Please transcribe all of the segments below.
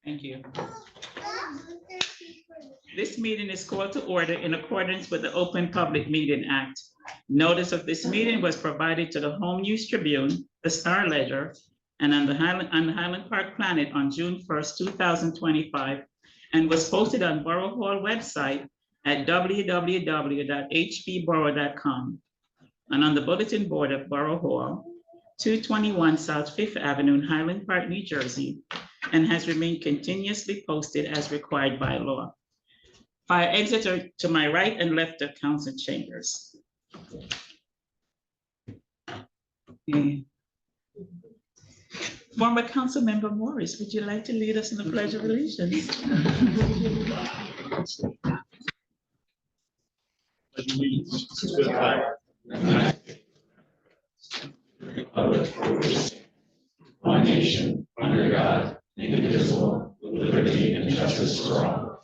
Thank you. This meeting is called to order in accordance with the Open Public Meeting Act. Notice of this meeting was provided to the Home News Tribune, the Star Ledger, and on the Highland Park Planet on June 1st, 2025, and was posted on Borough Hall website at www.hbborough.com and on the bulletin board of Borough Hall, 221 South Fifth Avenue in Highland Park, New Jersey, and has remained continuously posted as required by law. Fire exits are to my right and left of council chambers. Former Council Member Morris, would you like to lead us in the Pledge of Allegiance? Allegiance to the flag of one nation under God, indivisible, with liberty and justice for all.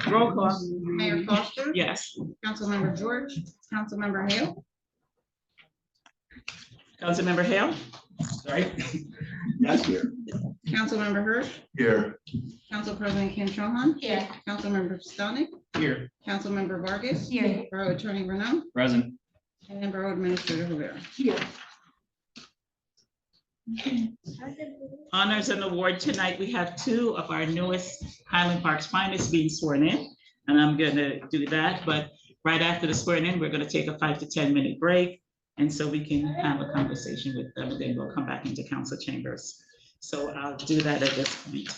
Roll call. Mayor Foster. Yes. Councilmember George. Councilmember Hale. Councilmember Hale? Sorry. Yes, here. Councilmember Hirsch. Here. Council President Kim Cho-Han. Here. Councilmember Pistonik. Here. Councilmember Vargas. Here. Borough Attorney Renaud. Present. And Borough Administrator Rivera. Here. Honors and award tonight, we have two of our newest Highland Park's finest being sworn in, and I'm gonna do that, but right after the swearing in, we're gonna take a 5 to 10 minute break, and so we can have a conversation with them, and then we'll come back into council chambers. So I'll do that at this point.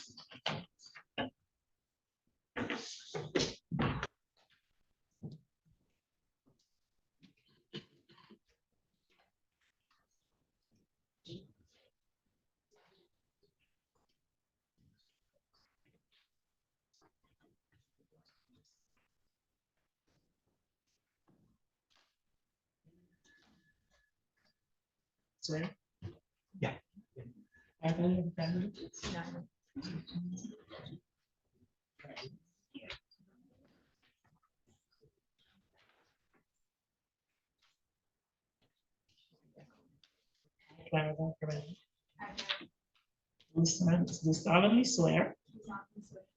Swear? Yeah. Do solemnly swear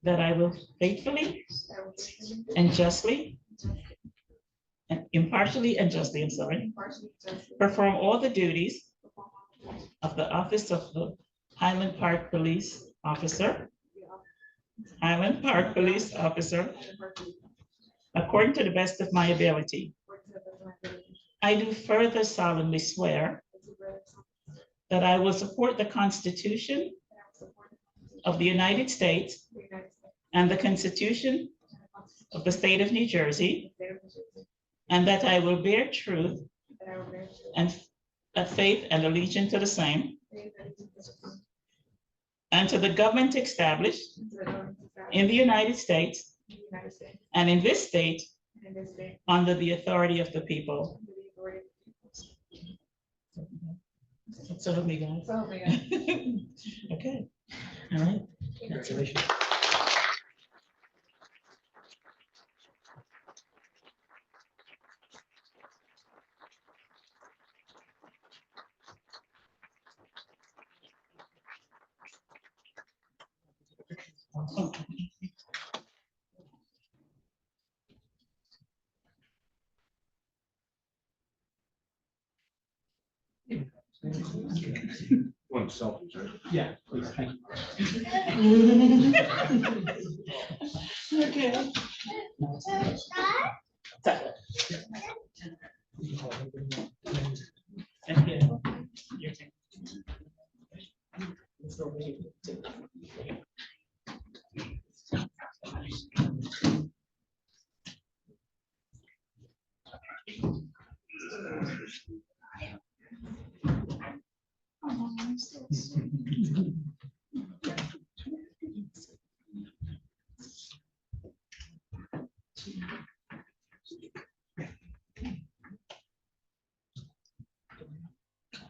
that I will faithfully and justly and impartially and justly, I'm sorry, perform all the duties of the office of the Highland Park Police Officer, Highland Park Police Officer, according to the best of my ability. I do further solemnly swear that I will support the Constitution of the United States and the Constitution of the State of New Jersey, and that I will bear truth and faith and allegiance to the same, and to the government established in the United States and in this state under the authority of the people. So help me God. Okay, all right. Congratulations. One selfie, right? Yeah, please, thank you. Okay. Thank you. Your turn.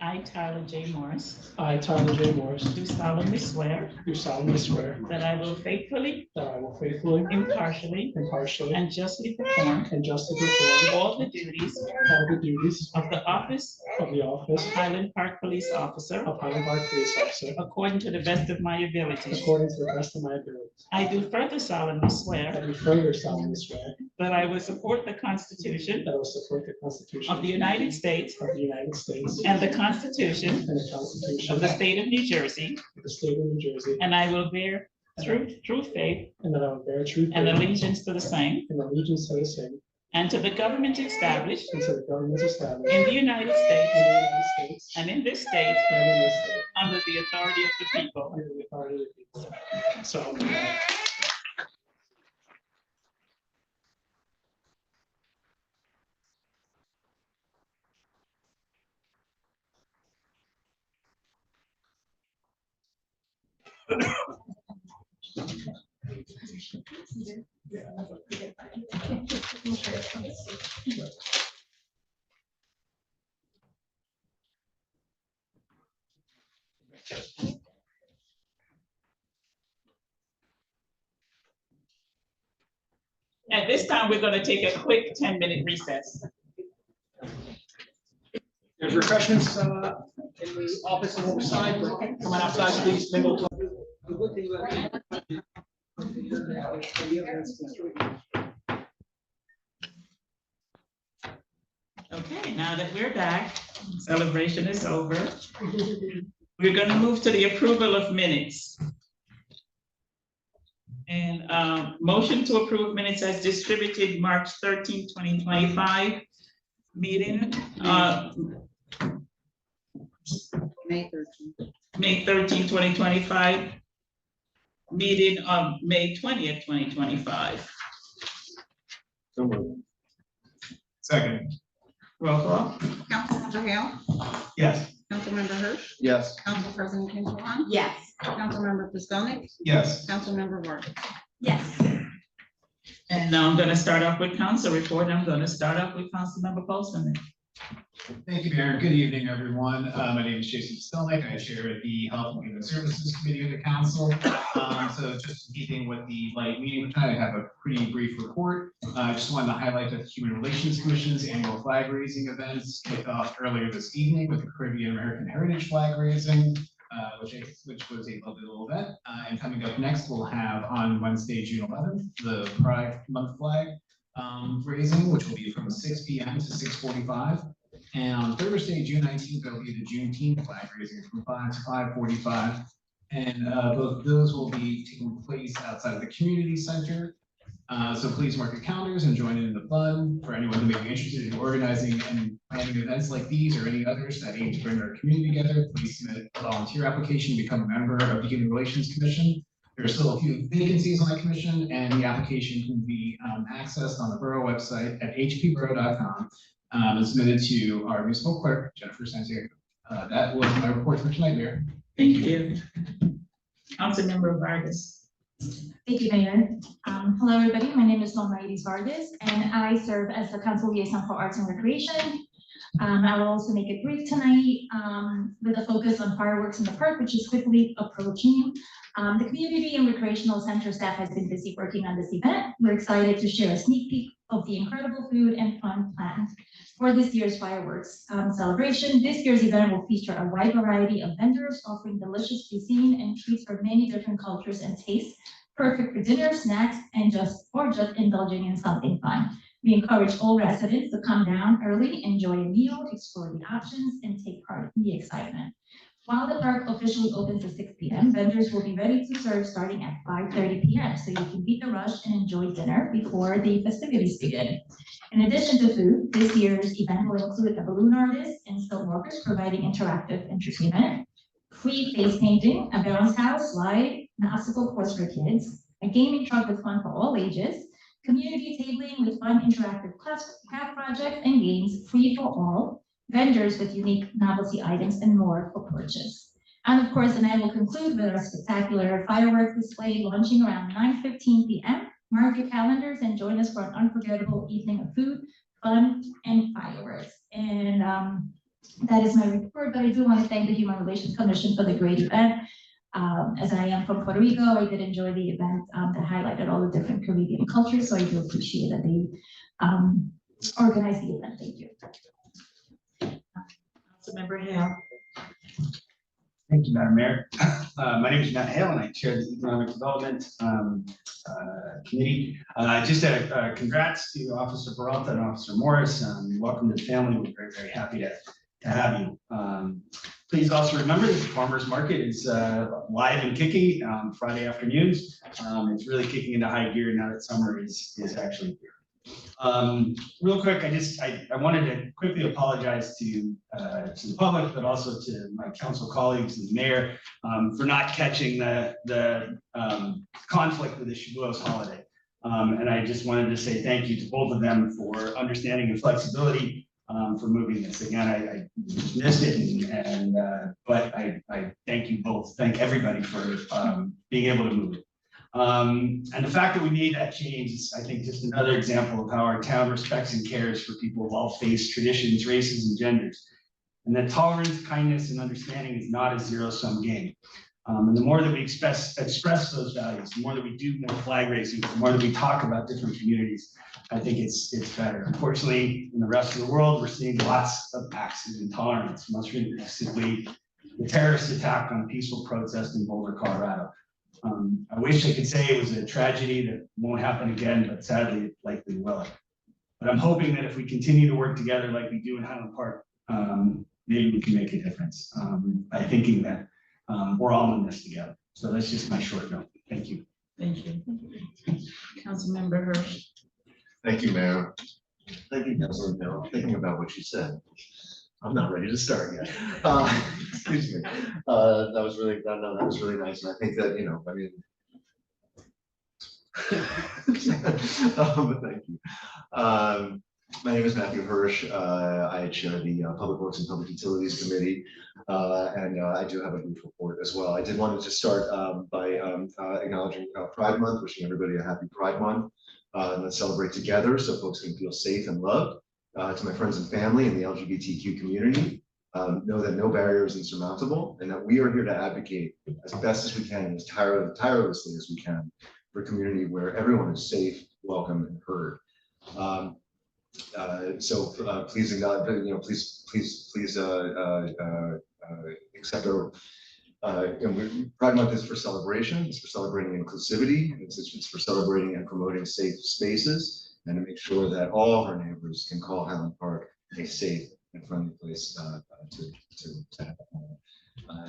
I, Tyler J. Morris, I, Tyler J. Morris, do solemnly swear do solemnly swear that I will faithfully, that I will faithfully, impartially, impartially, and justly perform and justly perform all the duties all the duties of the office of the office of Highland Park Police Officer of Highland Park Police Officer according to the best of my abilities. according to the best of my ability. I do further solemnly I swear do further solemnly swear that I will support the Constitution that I will support the Constitution of the United States of the United States and the Constitution and the Constitution of the State of New Jersey, of the State of New Jersey, and I will bear true faith and that I will bear true and faith allegiance to the same and allegiance to the same, and to the government established and to the governments established in in the United the States United States and in this state and in this state, under the authority of the people. under the authority of the people. So, At this time, we're going to take a quick 10-minute recess. There's refreshments in the office on the side, but come on outside, please, mingle. Okay, now that we're back, celebration is over. We're going to move to the approval of minutes. And motion to approve minutes as distributed March 13, 2025 meeting, May 13th. May 13, 2025 meeting of May 20th, 2025. so moved. Second. Roll call. Councilmember Hale, Yes. Councilmember Hirsch, Yes. Council President Kim Cho Han, Yes. Councilmember Pistonik, Yes. Councilmember Vargas. Yes. And now I'm going to start off with council report. I'm going to start off with Councilmember Postman. Thank you, Mayor. Good evening, everyone. My name is Jason Stilnick. I chair the Health and Human Services Committee of the Council. So just in keeping with the light meeting tonight, I have a pretty brief report. I just wanted to highlight that the Human Relations Commission's annual flag raising events kicked off earlier this evening with the Caribbean American Heritage flag raising, which was a lovely little event. And coming up next, we'll have on Wednesday, June 11th, the Pride Month flag raising, which will be from 6 p.m. to 6:45. And on Thursday, June 19th, there'll be the Juneteenth flag raising from 5 to 5:45. And both those will be taking place outside of the community center. So please mark your calendars and join in the fun. For anyone who may be interested in organizing and planning events like these or any others that aim to bring our community together, please submit a volunteer application to become a member of the Human Relations Commission. There are still a few vacancies on the commission, and the application can be accessed on the Borough website at hpborough.com and submitted to our municipal clerk, Jennifer Santiago. That was my report for tonight, Mayor. Thank you. Councilmember Vargas. Thank you, Mayor. Hello, everybody. My name is Norma Edis Vargas, and I serve as the Council Liaison for Arts and Recreation. I will also make it brief tonight with a focus on fireworks in the park, which is quickly approaching. The Community and Recreational Center staff has been busy working on this event. We're excited to share a sneak peek of the incredible food and fun planned for this year's fireworks celebration. This year's event will feature a wide variety of vendors offering delicious cuisine and treats for many different cultures and tastes, perfect for dinner, snacks, and just indulging in something fun. We encourage all residents to come down early, enjoy a meal, explore the options, and take part in the excitement. While the park officially opens at 6 p.m., vendors will be ready to serve starting at 5:30 p.m. so you can beat the rush and enjoy dinner before the festivities begin. In addition to food, this year's event will include a balloon artist and still workers providing interactive entertainment, free face painting, a bounce house, slide, an obstacle course for kids, a gaming truck with fun for all ages, community tabling with fun interactive craft projects and games free for all, vendors with unique novelty items, and more for purchase. And of course, the night will conclude with our spectacular fireworks display launching around 9:15 p.m. Mark your calendars and join us for an unforgettable evening of food, fun, and fireworks. And That is my report, but I do want to thank the Human Relations Commission for the great event. As I am from Puerto Rico, I did enjoy the event that highlighted all the different Caribbean cultures, so I do appreciate that they organized the event. Thank you. Councilmember Hale. Thank you, Madam Mayor. My name is Matt Hale, and I chair the Economic Development Committee. Just a congrats to Officer Peralta and Officer Morris. Welcome to the family. We're very, very happy to have you. Please also remember that the farmers market is live and kicking Friday afternoons. It's really kicking into high gear now that summer is actually here. Real quick, I wanted to quickly apologize to the public, but also to my council colleagues and the mayor for not catching the conflict with the Shavuos holiday. And I just wanted to say thank you to both of them for understanding and flexibility for moving this. Again, I missed it, but I thank you both. Thank everybody for being able to move it. And the fact that we made that change is, I think, just another example of how our town respects and cares for people of all faiths, traditions, races, and genders. And that tolerance, kindness, and understanding is not a zero-sum game. And the more that we express those values, the more that we do more flag raising, the more that we talk about different communities, I think it's better. Unfortunately, in the rest of the world, we're seeing lots of acts of intolerance. Most recently, the terrorist attack on peaceful protest in Boulder, Colorado. I wish I could say it was a tragedy that won't happen again, but sadly, it likely will. But I'm hoping that if we continue to work together like we do in Highland Park, maybe we can make a difference by thinking that we're all in this together. So that's just my short note. Thank you. Thank you. Councilmember Hirsch. Thank you, Mayor. Thank you, Councilman Hill. Thinking about what you said. I'm not ready to start yet. Excuse me. That was really, no, that was really nice. And I think that, you know, I mean, but thank you. My name is Matthew Hirsch. I chair the Public Works and Public Utilities Committee, and I do have a brief report as well. I did want to just start by acknowledging Pride Month, wishing everybody a happy Pride Month. Let's celebrate together so folks can feel safe and loved. To my friends and family in the LGBTQ community, know that no barrier is insurmountable and that we are here to advocate as best as we can, as tirelessly as we can, for a community where everyone is safe, welcome, and heard. Please acknowledge, you know, please accept our. Pride Month is for celebration. It's for celebrating inclusivity. It's for celebrating and promoting safe spaces, and to make sure that all of our neighbors can call Highland Park a safe and friendly place to have a home.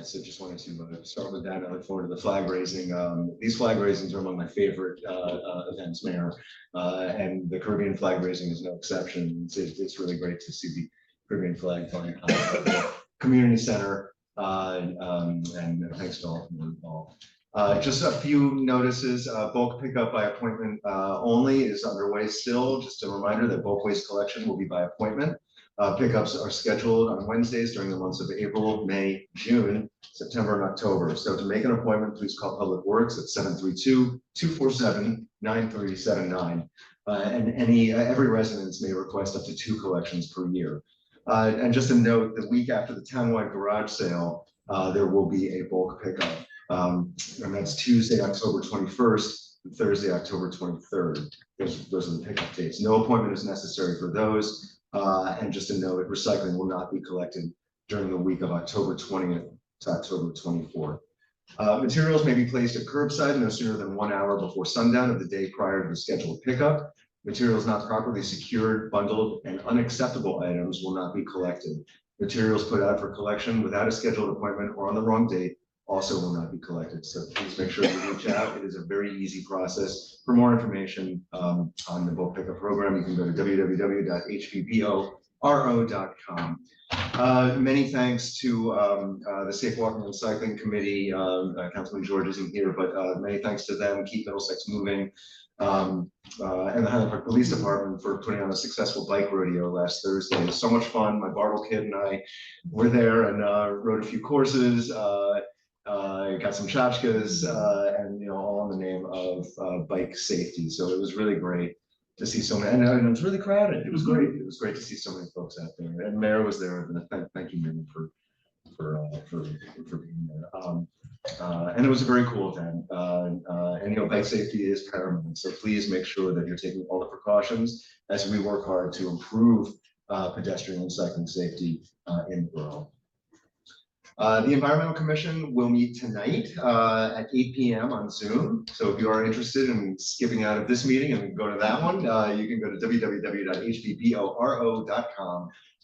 So just wanted to start with that. I look forward to the flag raising. These flag raisings are among my favorite events, Mayor, and the Caribbean flag raising is no exception. It's really great to see the Caribbean flag flying at the community center, and thanks to all who were involved. Just a few notices. Bulk pickup by appointment only is underway still. Just a reminder that bulk waste collection will be by appointment. Pickups are scheduled on Wednesdays during the months of April, May, June, September, and October. So to make an appointment, please call Public Works at 732-247-9379. And every residence may request up to 2 collections per year. And just a note, the week after the townwide garage sale, there will be a bulk pickup. And that's Tuesday, October 21st, and Thursday, October 23rd. Those are the pickup dates. No appointment is necessary for those. And just a note, recycling will not be collected during the week of October 20th to October 24th. Materials may be placed at curbside no sooner than 1 hour before sundown of the day prior to the scheduled pickup. Materials not properly secured, bundled, and unacceptable items will not be collected. Materials put out for collection without a scheduled appointment or on the wrong date also will not be collected. So please make sure you reach out. It is a very easy process. For more information on the bulk pickup program, you can go to www.hpporo.com. Many thanks to the Safe Walking and Cycling Committee. Councilman George isn't here, but many thanks to them. Keep Middlesex moving. And the Highland Park Police Department for putting on a successful bike rodeo last Thursday. It was so much fun. My Bartle kid and I were there and rode a few courses. Got some tchotchkes, and all in the name of bike safety. So it was really great. to see so many, and it was really crowded. It was great. It was great to see so many folks out there. And Mayor was there, and thank you, Mayor, for being there. And it was a very cool event. And you know, bike safety is paramount. So please make sure that you're taking all the precautions as we work hard to improve pedestrian and cycling safety in the borough. The Environmental Commission will meet tonight at 8 p.m. on Zoom. So if you are interested in skipping out of this meeting and go to that one, you can go to www.hbboro.com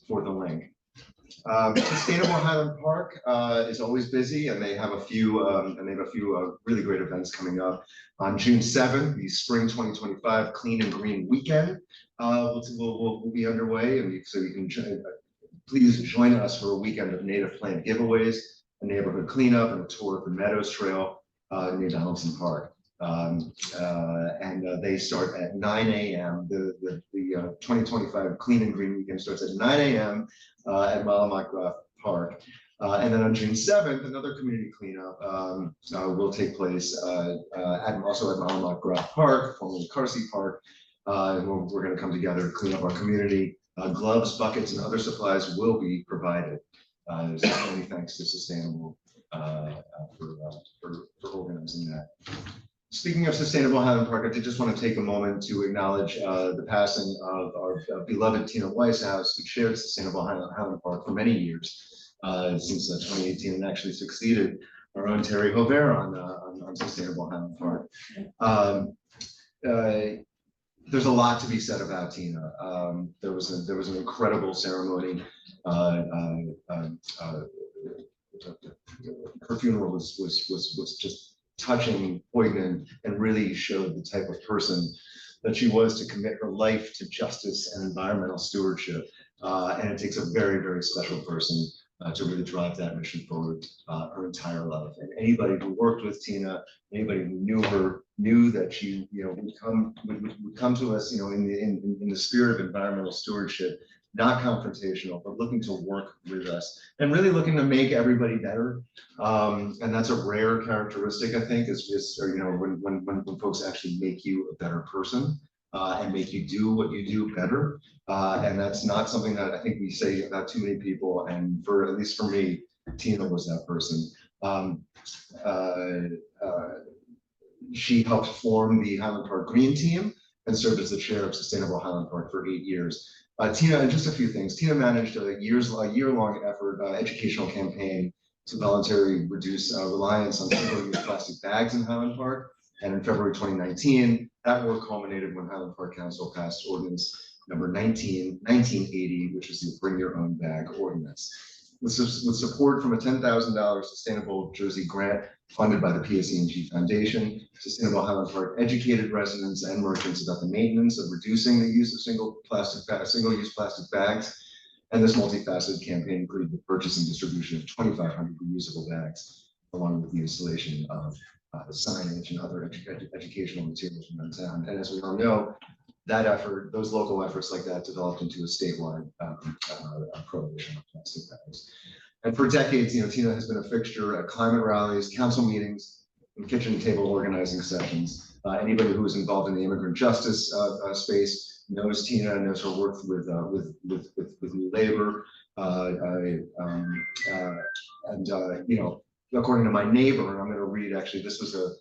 for the link. Sustainable Highland Park is always busy, and they have a few really great events coming up. On June 7th, the Spring 2025 Clean and Green Weekend will be underway, and so you can please join us for a weekend of native plant giveaways, a neighborhood cleanup, and a tour of the Meadows Trail near Donaldson Park. They start at 9 a.m. The 2025 Clean and Green Weekend starts at 9 a.m. At Malamak Park. And then on June 7th, another community cleanup will take place also at Malamak Park, formerly Carsey Park. We're going to come together to clean up our community. Gloves, buckets, and other supplies will be provided. So many thanks to Sustainable for organizing that. Speaking of Sustainable Highland Park, I did just want to take a moment to acknowledge the passing of our beloved Tina Weishaus, who chaired Sustainable Highland Park for many years, since 2018, and actually succeeded our own Terry Hover on Sustainable Highland Park. There's a lot to be said about Tina. There was an incredible ceremony. Her funeral was just touching, poignant, and really showed the type of person that she was to commit her life to justice and environmental stewardship. And it takes a very, very special person to really drive that mission forward her entire life. And anybody who worked with Tina, anybody who knew her, knew that she, would come to us, in the spirit of environmental stewardship, not confrontational, but looking to work with us and really looking to make everybody better. And that's a rare characteristic, I think, is when folks actually make you a better person and make you do what you do better. And that's not something that I think we say about too many people. And at least for me, Tina was that person. She helped form the Highland Park Green Team and served as the chair of Sustainable Highland Park for 8 years. Tina, just a few things. Tina managed a year-long effort, educational campaign to voluntarily reduce reliance on single-use plastic bags in Highland Park. And in February 2019, that work culminated when Highland Park Council passed ordinance number 1980, which is the Bring Your Own Bag ordinance. With support from a $10,000 Sustainable Jersey grant funded by the PSE&G Foundation, Sustainable Highland Park educated residents and merchants about the maintenance of reducing the use of single-use plastic bags. And this multifaceted campaign included the purchase and distribution of 2,500 reusable bags, along with the installation of signage and other educational materials around town. And as we all know, that effort, those local efforts like that, developed into a statewide prohibition of plastic bags. And for decades, Tina has been a fixture at climate rallies, council meetings, and kitchen table organizing sessions. Anybody who is involved in the immigrant justice space knows Tina, knows her work with New Labor. According to my neighbor, and I'm going to read, actually, this was a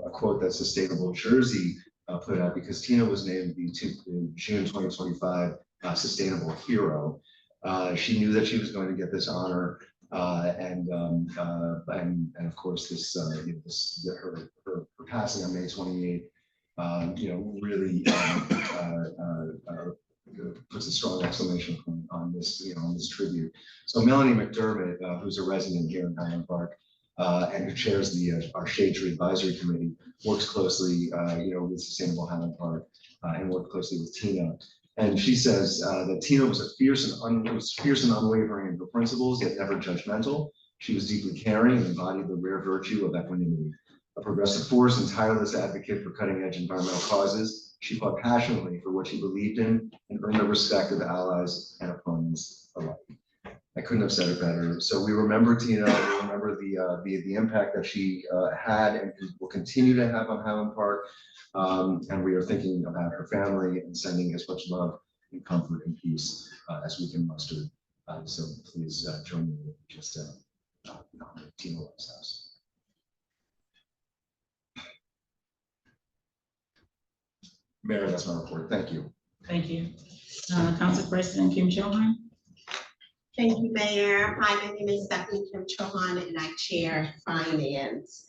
quote that Sustainable Jersey put out, because Tina was named the June 2025 Sustainable Hero. She knew that she was going to get this honor, and of course her passing on May 28th, really puts a strong exclamation point on this, on this tribute. So Melanie McDermott, who's a resident here in Highland Park, and who chairs our Shade Tree Advisory Committee, works closely, with Sustainable Highland Park, and worked closely with Tina. And she says that Tina was fierce and unwavering in her principles, yet never judgmental. She was deeply caring and embodied the rare virtue of equanimity. A progressive force and tireless advocate for cutting-edge environmental causes, she fought passionately for what she believed in and earned the respect of allies and opponents alike. I couldn't have said it better. So we remember Tina, we remember the impact that she had and will continue to have on Highland Park. And we are thinking about her family and sending as much love and comfort and peace as we can muster. So please join me in just honoring Tina Love's house. Mayor, that's my report. Thank you. Thank you. Council President Kim Cho-Han. Thank you, Mayor. Hi, my name is Stephanie Kim Cho-Han and I chair finance.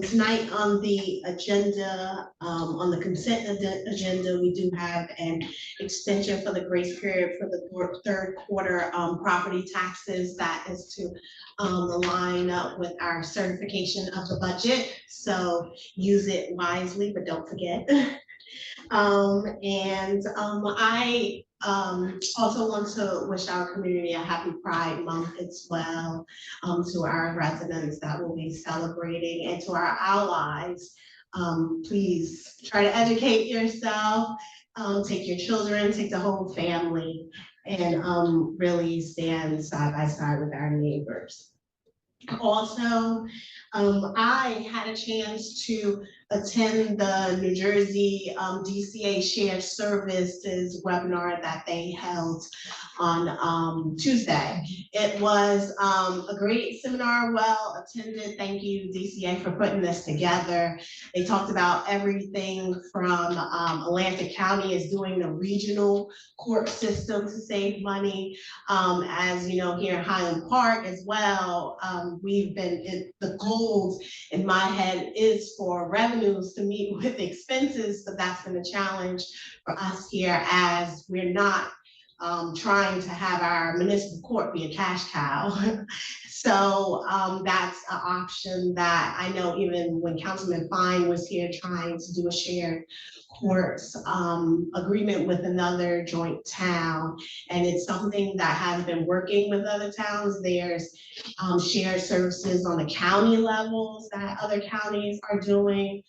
Tonight on the agenda, on the consent agenda, we do have an extension for the grace period for the third quarter property taxes. That is to line up with our certification of the budget. So use it wisely, but don't forget. I also want to wish our community a happy Pride Month as well, to our residents that will be celebrating and to our allies. Please try to educate yourself, take your children, take the whole family, and really stand side by side with our neighbors. Also, I had a chance to attend the New Jersey DCA Shared Services webinar that they held on Tuesday. It was a great seminar, well attended. Thank you, DCA, for putting this together. They talked about everything from Atlantic County is doing the regional court system to save money. As you know, here in Highland Park as well, we've been, the goals in my head is for revenues to meet with expenses, but that's been a challenge for us here as we're not trying to have our municipal court be a cash cow. So that's an option that I know even when Councilman Fine was here trying to do a shared courts agreement with another joint town. And it's something that has been working with other towns. There's shared services on the county levels that other counties are doing.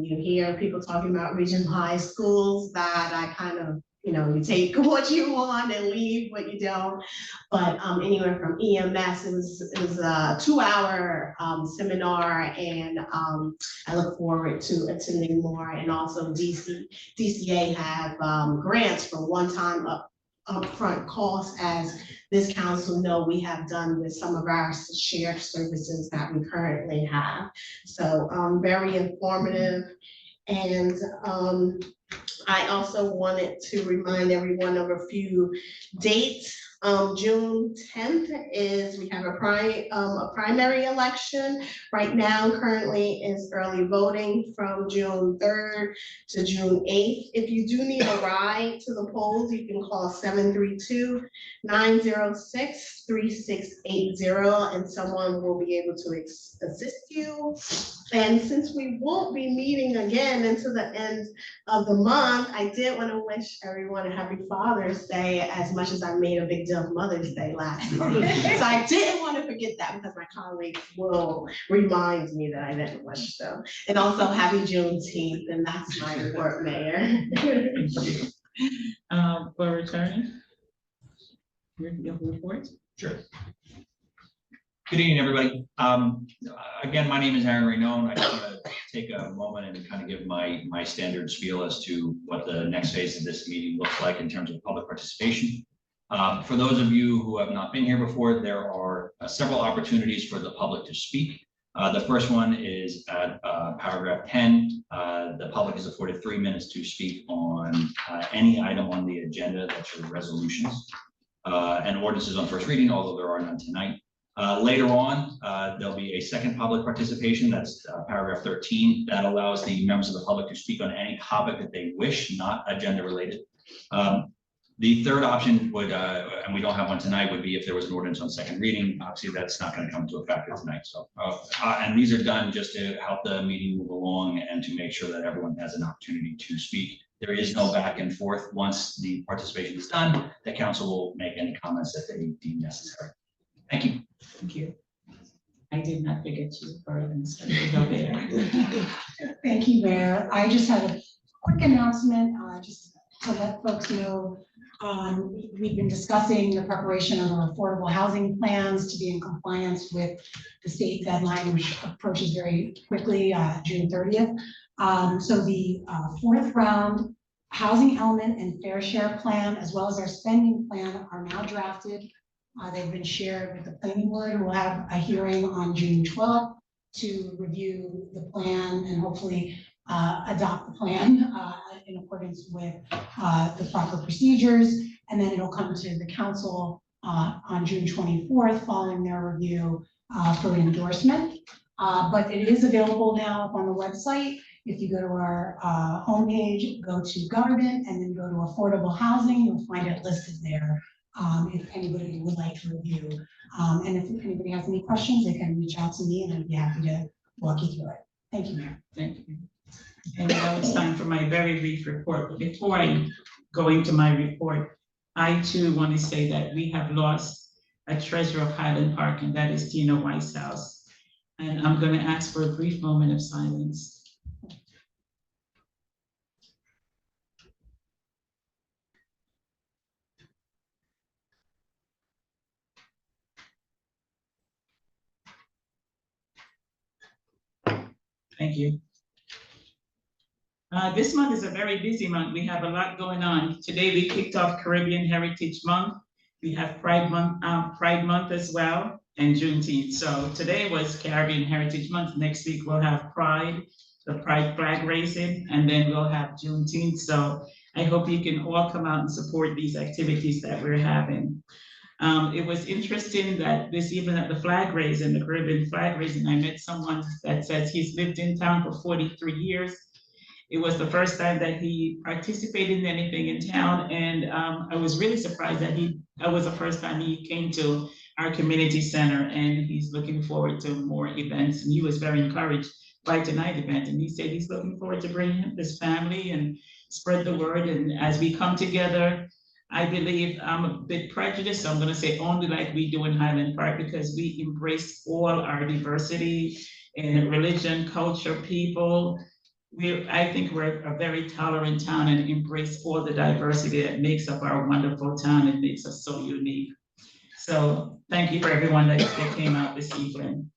You hear people talking about regionalized schools that I kind of, you know, you take what you want and leave what you don't. But anywhere from EMS, it was a 2-hour seminar, and I look forward to attending more. And also DCA have grants for one-time upfront costs, as this council know we have done with some of our shared services that we currently have. So very informative. And I also wanted to remind everyone of a few dates. June 10th is, we have a primary election. Right now, currently is early voting from June 3rd to June 8th. If you do need a ride to the polls, you can call 732-906-3680 and someone will be able to assist you. And since we won't be meeting again until the end of the month, I did want to wish everyone a happy Father's Day, as much as I made a big deal of Mother's Day last week. So I didn't want to forget that because my colleagues will remind me that I didn't wish them. And also happy Juneteenth, and that's my report, Mayor. For attorney, your report. Sure. Good evening, everybody. Again, my name is Aaron Raynone. I just want to take a moment and kind of give my standard spiel as to what the next phase of this meeting looks like in terms of public participation. For those of you who have not been here before, there are several opportunities for the public to speak. The first one is at paragraph 10. The public is afforded 3 minutes to speak on any item on the agenda. That's your resolutions and ordinances on first reading, although there are none tonight. Later on, there'll be a second public participation. That's paragraph 13. That allows the members of the public to speak on any topic that they wish, not agenda related. The third option would, and we don't have one tonight, would be if there was an ordinance on second reading. Obviously, that's not going to come into effect tonight. So, and these are done just to help the meeting move along and to make sure that everyone has an opportunity to speak. There is no back and forth. Once the participation is done, the council will make any comments that they deem necessary. Thank you. Thank you. I did not forget you, Borough. Thank you, Mayor. I just had a quick announcement, just to let folks know. We've been discussing the preparation of our affordable housing plans to be in compliance with the state deadline, which approaches very quickly, June 30th. So the fourth round housing element and fair share plan, as well as our spending plan, are now drafted. They've been shared with the planning board. We'll have a hearing on June 12th to review the plan and hopefully adopt the plan in accordance with the proper procedures. And then it'll come to the council on June 24th following their review for endorsement. But it is available now up on the website. If you go to our homepage, go to government and then go to affordable housing, you'll find it listed there if anybody would like to review. And if anybody has any questions, they can reach out to me and I'd be happy to walk you through it. Thank you, Mayor. Thank you. And now it's time for my very brief report. But before I go into my report, I too want to say that we have lost a treasure of Highland Park, and that is Tina Weisshaus. And I'm going to ask for a brief moment of silence. Thank you. This month is a very busy month. We have a lot going on. Today we kicked off Caribbean Heritage Month. We have Pride Month as well, and Juneteenth. So today was Caribbean Heritage Month. Next week we'll have Pride, the Pride flag raising, and then we'll have Juneteenth. So I hope you can all come out and support these activities that we're having. It was interesting that this evening at the flag raising, the Caribbean flag raising, I met someone that says he's lived in town for 43 years. It was the first time that he participated in anything in town, and I was really surprised that that was the first time he came to our community center, and he's looking forward to more events, and he was very encouraged by tonight's event, and he said he's looking forward to bringing his family and spread the word, and as we come together, I believe I'm a bit prejudiced, so I'm going to say only like we do in Highland Park, because we embrace all our diversity in religion, culture, people. I think we're a very tolerant town and embrace all the diversity that makes up our wonderful town and makes us so unique. So thank you for everyone that came out this evening.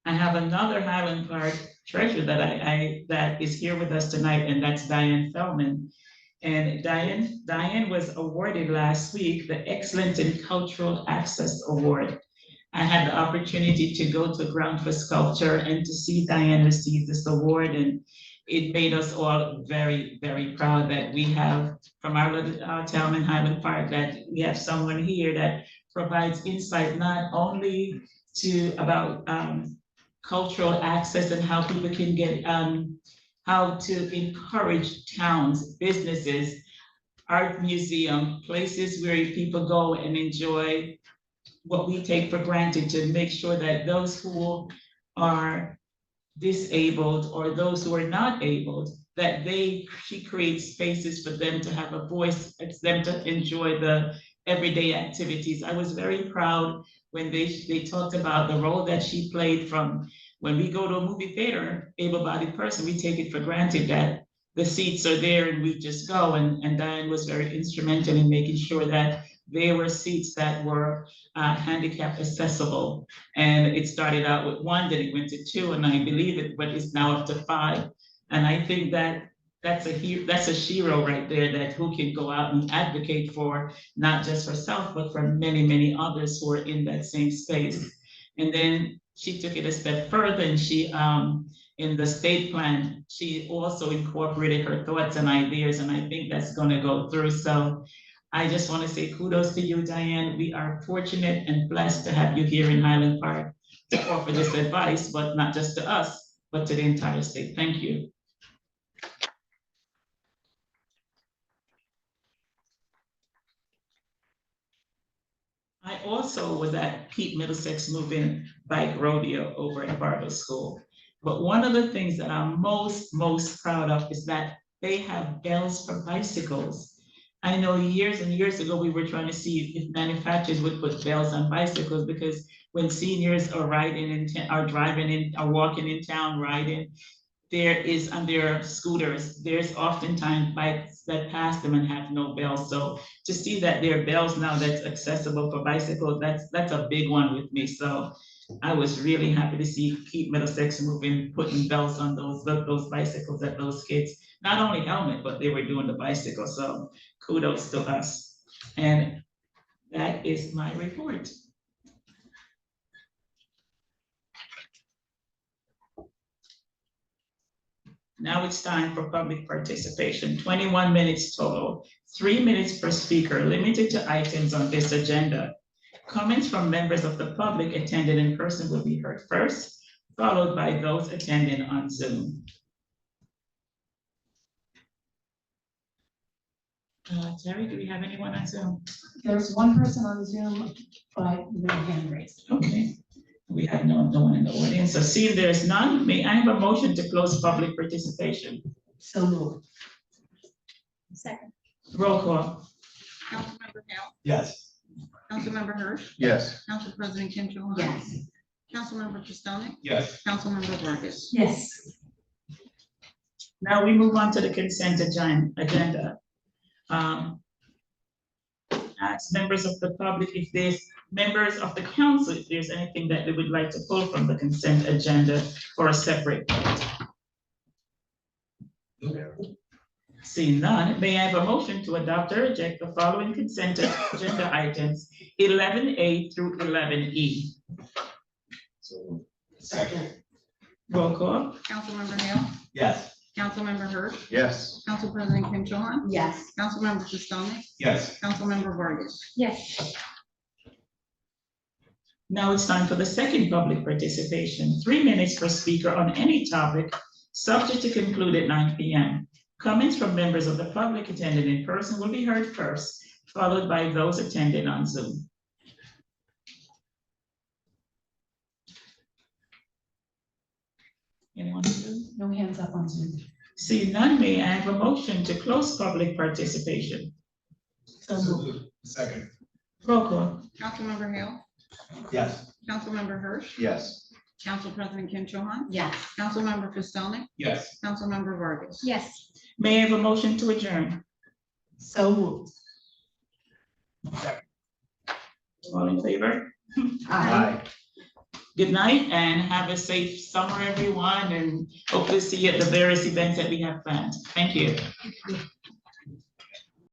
I have another Highland Park treasure that is here with us tonight, and that's Diane Feldman. And Diane was awarded last week the Excellence in Cultural Access Award. I had the opportunity to go to Ground for Sculpture and to see Diane receive this award, and it made us all very, very proud that we have, from our little town in Highland Park, that we have someone here that provides insight not only about cultural access and how people can get, how to encourage towns, businesses, art museum, places where people go and enjoy what we take for granted, to make sure that those who are disabled or those who are not able, that she creates spaces for them to have a voice, it's them to enjoy the everyday activities. I was very proud when they talked about the role that she played. From when we go to a movie theater, able-bodied person, we take it for granted that the seats are there and we just go, and Diane was very instrumental in making sure that there were seats that were handicap accessible. And it started out with 1, then it went to 2, and I believe it's now up to 5. And I think that's a hero right there, that who can go out and advocate for not just herself, but for many, many others who are in that same space. And then she took it a step further, and she, in the state plan, she also incorporated her thoughts and ideas, and I think that's gonna go through. So I just want to say kudos to you, Diane. We are fortunate and blessed to have you here in Highland Park to offer this advice, but not just to us, but to the entire state. Thank you. I also was at Keep Middlesex Moving Bike Rodeo over at Barber School. But one of the things that I'm most proud of is that they have bells for bicycles. I know years and years ago, we were trying to see if manufacturers would put bells on bicycles, because when seniors are riding in, are driving in, are walking in town riding, there is on their scooters, there's oftentimes bikes that pass them and have no bells. So to see that there are bells now that's accessible for bicycles, that's a big one with me. So I was really happy to see Keep Middlesex moving, putting bells on those bicycles at those kids. Not only helmet, but they were doing the bicycle. So kudos to us. And that is my report. Now it's time for public participation, 21 minutes total, 3 minutes per speaker, limited to items on this agenda. Comments from members of the public attending in person will be heard first, followed by those attending on Zoom. Terry, do we have anyone on Zoom? There's one person on Zoom, but no hand raised. Okay. We have no one in the audience. So see if there's none, may I have a motion to close public participation? So moved. Second. Roll call. Councilmember Hale, Yes. Councilmember Hirsch, Yes. Council President Kim Cho Han. Yes. Councilmember Pistonik, Yes. Councilmember Vargas. Yes. Now we move on to the consent agenda. Ask members of the public if there's members of the council, if there's anything that they would like to pull from the consent agenda for a separate vote. Seeing none, may I have a motion to adopt or reject the following consent agenda items, 11A through 11E. So, Second. Roll call. Councilmember Hale, Yes. Councilmember Hirsch, yes. Council President Kim Cho Han. Yes. Councilmember Pistonik, Yes. Councilmember Vargas. Yes. Now it's time for the second public participation, 3 minutes per speaker on any topic, subject to conclude at 9 p.m. Comments from members of the public attending in person will be heard first, followed by those attending on Zoom. Anyone on Zoom? No hands up on Zoom. See none, may I have a motion to close public participation? So moved. Second. Roll call. Councilmember Hale, Yes. Councilmember Hirsch, Yes. Council President Kim Cho Han. Yes. Councilmember Pistonik, Yes. Councilmember Vargas. Yes. May I have a motion to adjourn? So moved. All in favor? Aye. Good night and have a safe summer, everyone, and hope to see you at the various events that we have planned. Thank you.